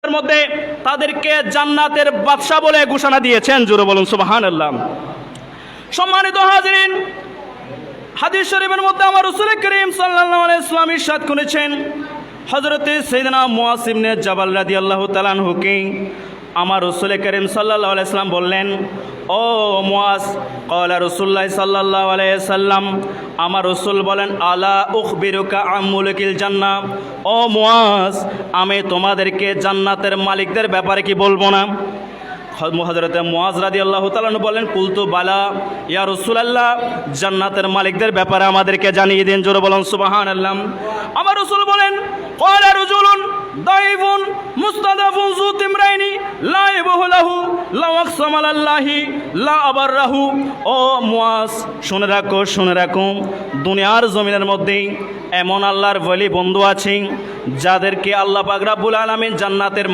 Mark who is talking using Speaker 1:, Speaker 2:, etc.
Speaker 1: এর মধ্যে তাদেরকে জান্নাতের বাদশা বলে ঘোষণা দিয়েছেন। জোরে বলুন সুবহানাল্লাহ। সম্মানিত হাজিরিন, হাদিস শরীফের মধ্যে আমার রাসূল করিম সাল্লাল্লাহু আলাইহি ওয়াসাল্লাম ইরশাদ করেছেন, হযরতে সাইয়েদনা মুআয ইবনে জাবাল রাদিয়াল্লাহু তাআলা আনহুকে আমার রাসূল করিম সাল্লাল্লাহু আলাইহি ওয়াসাল্লাম বললেন, ও মুআয, ক্বালা রাসূলুল্লাহ সাল্লাল্লাহু আলাইহি ওয়াসাল্লাম, আমার রাসূল বলেন, আলা উখবিরুকা আম মুলকিল জান্নাহ, ও মুআয, আমি তোমাদেরকে জান্নাতের মালিকদের ব্যাপারে কি বলবো না? হযরতে মুআয রাদিয়াল্লাহু তাআলা বলেন, কুলতু বালা ইয়া রাসূলুল্লাহ, জান্নাতের মালিকদের ব্যাপারে আমাদেরকে জানিয়ে দিন। জোরে বলুন সুবহানাল্লাহ। আমার রাসূল বলেন, ক্বালা রাজুলুন দাইফুন মুস্তাদাফুন যু তিমরাইনি লা ইয়াবহু লাহু লা আকসাম আলাল্লাহি লা আবাররাহু। ও মুআয, শুনে রাখো, শুনে রাখো, দুনিয়ার জমিনের মধ্যে এমন আল্লাহর ওলি বন্ধু আছে যাদেরকে আল্লাহ পাক রব্বুল আলামিন জান্নাতের